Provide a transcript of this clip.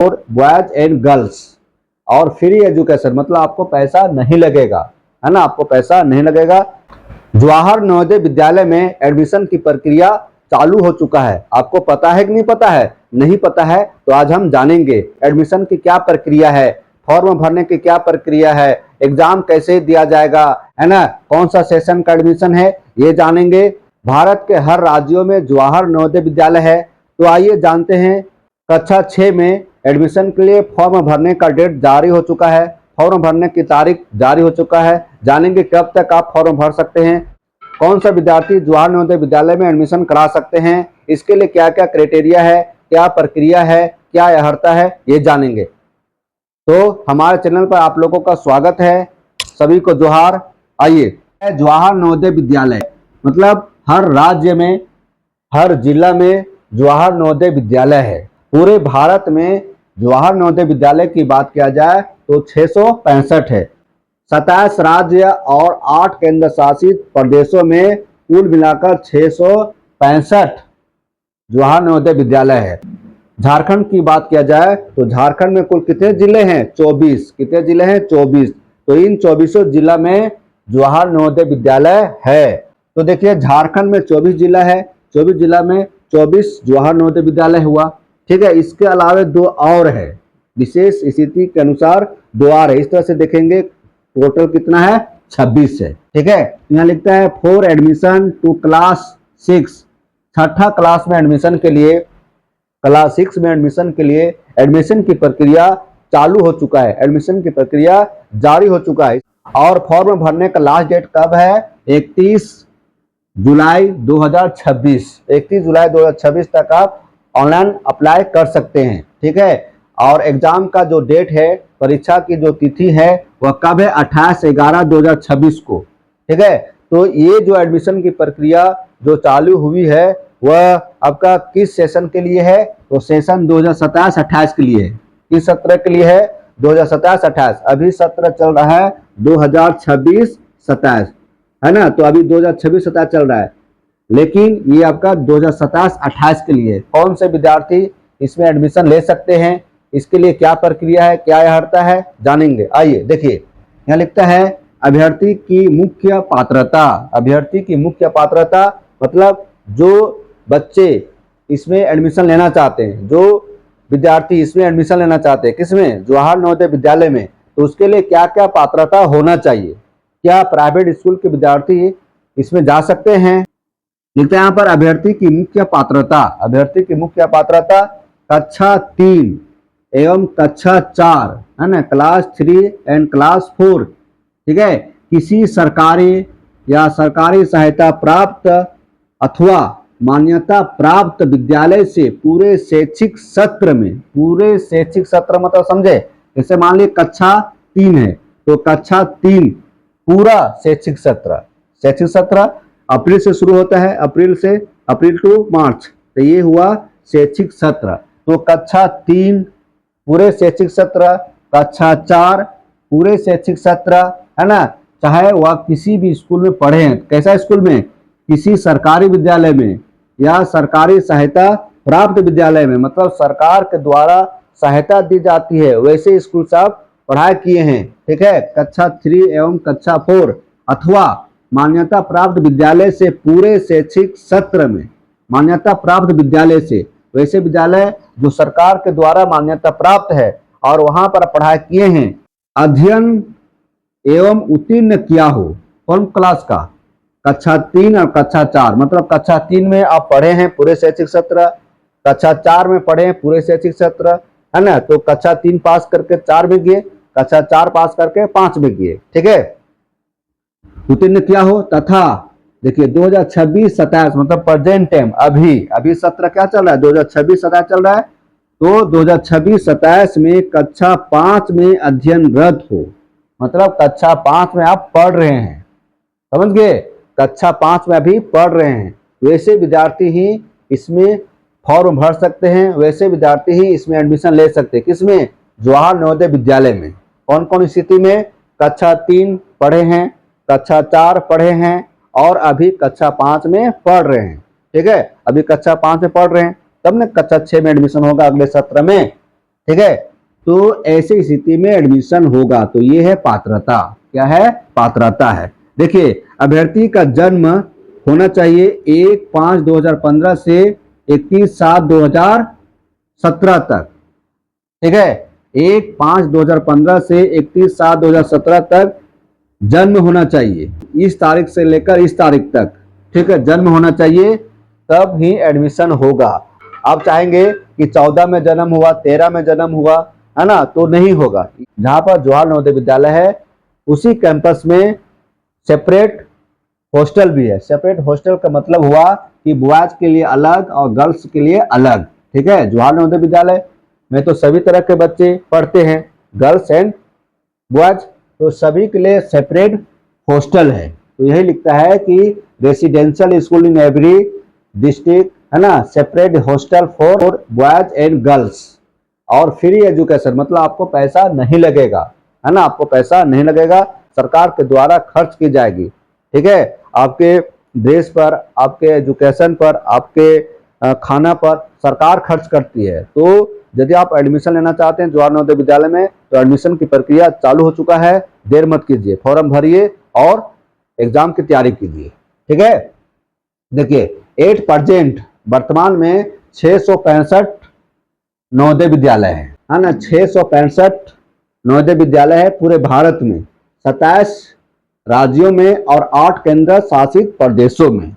For boys and girls और free education, मतलब आपको पैसा नहीं लगेगा, है ना, आपको पैसा नहीं लगेगा। जवाहर नवोदय विद्यालय में एडमिशन की प्रक्रिया चालू हो चुका है। आपको पता है कि नहीं पता है? नहीं पता है तो आज हम जानेंगे एडमिशन की क्या प्रक्रिया है, फॉर्म भरने की क्या प्रक्रिया है, एग्जाम कैसे दिया जाएगा, है ना, कौन सा सेशन का एडमिशन है, ये जानेंगे। भारत के हर राज्यों में जवाहर नवोदय विद्यालय है। तो आइए जानते हैं। कक्षा 6 में एडमिशन के लिए फॉर्म भरने का डेट जारी हो चुका है, फॉर्म भरने की तारीख जारी हो चुका है। जानेंगे कब तक आप फॉर्म भर सकते हैं, कौन सा विद्यार्थी जवाहर नवोदय विद्यालय में एडमिशन करा सकते हैं, इसके लिए क्या क्या क्राइटेरिया है, क्या प्रक्रिया है, क्या अर्हता है, ये जानेंगे। तो हमारे चैनल पर आप लोगों का स्वागत है, सभी को जोहार। आइए, जवाहर नवोदय विद्यालय मतलब हर राज्य में, हर जिला में जवाहर नवोदय विद्यालय है। पूरे भारत में जवाहर नवोदय विद्यालय की बात किया जाए तो 665 है। 27 राज्य और 8 केंद्र शासित प्रदेशों में कुल मिलाकर 665 जवाहर नवोदय विद्यालय है। झारखंड की बात किया जाए तो झारखंड में कुल कितने जिले हैं? 24। कितने जिले हैं? 24। तो इन 24 जिला में जवाहर नवोदय विद्यालय है। तो देखिए, झारखंड में 24 जिला है, 24 जिला में 24 जवाहर नवोदय विद्यालय हुआ। ठीक है, इसके अलावा 2 और है, विशेष स्थिति के अनुसार 2 और है। इस तरह से देखेंगे टोटल कितना है? 26 है। ठीक है, यहाँ लिखता है फॉर एडमिशन टू क्लास 6, छठा क्लास में एडमिशन के लिए, क्लास 6 में एडमिशन के लिए एडमिशन की प्रक्रिया चालू हो चुका है, एडमिशन की प्रक्रिया जारी हो चुका है। और फॉर्म भरने का लास्ट डेट कब है? 31 जुलाई 2026। 31 जुलाई 2026 तक आप ऑनलाइन अप्लाई कर सकते हैं। ठीक है, और एग्जाम का जो डेट है, परीक्षा की जो तिथि है, वह कब है? 28/11/2026 को। ठीक है, तो ये जो एडमिशन की प्रक्रिया जो चालू हुई है वह आपका किस सेशन के लिए है? तो सेशन 2027-28 के लिए है। किस सत्र के लिए है? 2027-28। अभी सत्र चल रहा है 2026-27, है ना, तो अभी 2026-27 चल रहा है, लेकिन ये आपका 2027-28 के लिए। कौन से विद्यार्थी इसमें एडमिशन ले सकते हैं, इसके लिए क्या प्रक्रिया है, क्या अर्हता है, जानेंगे। आइए देखिए, यहाँ लिखता है अभ्यर्थी की मुख्य पात्रता। अभ्यर्थी की मुख्य पात्रता मतलब जो बच्चे इसमें एडमिशन लेना चाहते हैं, जो विद्यार्थी इसमें एडमिशन लेना चाहते हैं, किसमें? जवाहर नवोदय विद्यालय में, तो उसके लिए क्या क्या पात्रता होना चाहिए। क्या प्राइवेट स्कूल के विद्यार्थी इसमें जा सकते हैं? लिखते हैं यहाँ पर अभ्यर्थी की मुख्य पात्रता। अभ्यर्थी की मुख्य पात्रता कक्षा 3 एवं कक्षा 4, है ना, क्लास 3 एंड क्लास 4। ठीक है, किसी सरकारी या सरकारी सहायता प्राप्त अथवा मान्यता प्राप्त विद्यालय से पूरे शैक्षिक सत्र में, पूरे शैक्षिक सत्र मतलब समझे, जैसे मान लीजिए कक्षा 3 है तो कक्षा 3 पूरा शैक्षिक सत्र, शैक्षिक सत्र अप्रैल से शुरू होता है, अप्रैल टू मार्च, तो ये हुआ शैक्षिक सत्र। तो कक्षा 3 पूरे शैक्षिक सत्र, कक्षा 4 पूरे शैक्षिक सत्र, है ना, चाहे वह किसी भी स्कूल में पढ़े हैं। कैसा स्कूल में? किसी सरकारी विद्यालय में या सरकारी सहायता प्राप्त विद्यालय में, मतलब सरकार के द्वारा सहायता दी जाती है वैसे स्कूल से आप पढ़ाई किए हैं। ठीक है, कक्षा 3 एवं कक्षा 4 अथवा मान्यता प्राप्त विद्यालय से पूरे शैक्षिक सत्र में, मान्यता प्राप्त विद्यालय से, वैसे विद्यालय जो सरकार के द्वारा मान्यता प्राप्त है और वहां पर पढ़ाई किए हैं, अध्ययन एवं उत्तीर्ण किया हो। कौन क्लास का? कक्षा 3 और कक्षा 4, मतलब कक्षा 3 में आप पढ़े हैं पूरे शैक्षिक सत्र, कक्षा 4 में पढ़े हैं पूरे शैक्षिक सत्र, है ना, तो कक्षा 3 पास करके 4 में गए, कक्षा 4 पास करके 5 में गए। ठीक है, उत्तीर्ण किया हो। तथा देखिए 2026-27 मतलब प्रेजेंट टाइम, अभी सत्र क्या चल रहा है? 2026-27 चल रहा है। तो 2026-27 में कक्षा 5 में अध्ययनरत हो, मतलब कक्षा 5 में आप पढ़ रहे हैं, समझ गए, कक्षा 5 में अभी पढ़ रहे हैं, वैसे विद्यार्थी ही इसमें फॉर्म भर सकते हैं, वैसे विद्यार्थी ही इसमें एडमिशन ले सकते हैं। किसमें? जवाहर नवोदय विद्यालय में। कौन कौन स्थिति में? कक्षा 3 पढ़े हैं, कक्षा 4 पढ़े हैं और अभी कक्षा 5 में पढ़ रहे हैं। ठीक है, अभी कक्षा 5 में पढ़ रहे हैं, तब ना कक्षा 6 में एडमिशन होगा अगले सत्र में। ठीक है। तो ऐसी स्थिति में एडमिशन होगा। तो ये है पात्रता। क्या है? पात्रता है। देखिए, अभ्यर्थी का जन्म होना चाहिए 1/5/2015 से 31/7/2017 तक। ठीक है, 1/5/2015 से 31/7/2017 तक जन्म होना चाहिए। इस तारीख से लेकर इस तारीख तक, ठीक है, जन्म होना चाहिए, तब ही एडमिशन होगा। आप चाहेंगे कि 14 में जन्म हुआ, 13 में जन्म हुआ, है ना, तो नहीं होगा। जहां पर जवाहर नवोदय विद्यालय है उसी कैंपस में सेपरेट हॉस्टल भी है। सेपरेट हॉस्टल का मतलब हुआ कि बॉयज के लिए अलग और गर्ल्स के लिए अलग। ठीक है, जवाहर नवोदय विद्यालय में तो सभी तरह के बच्चे पढ़ते हैं, गर्ल्स एंड बॉयज, तो सभी के लिए सेपरेट हॉस्टल है। तो यही लिखता है कि residential school in every district, है ना, separate hostel for boys and girls, और फ्री एजुकेशन, मतलब आपको पैसा नहीं लगेगा, है ना, आपको पैसा नहीं लगेगा, सरकार के द्वारा खर्च की जाएगी। ठीक है, आपके ड्रेस पर, आपके एजुकेशन पर, आपके खाना पर सरकार खर्च करती है। तो यदि आप एडमिशन लेना चाहते हैं जवाहर नवोदय विद्यालय में, तो एडमिशन की प्रक्रिया चालू हो चुका है, देर मत कीजिए, फॉर्म भरिए और एग्जाम की तैयारी कीजिए। ठीक है, देखिए एट प्रेजेंट वर्तमान में 665 नवोदय विद्यालय है ना, 665 नवोदय विद्यालय है पूरे भारत में, 27 राज्यों में और 8 केंद्र शासित प्रदेशों में।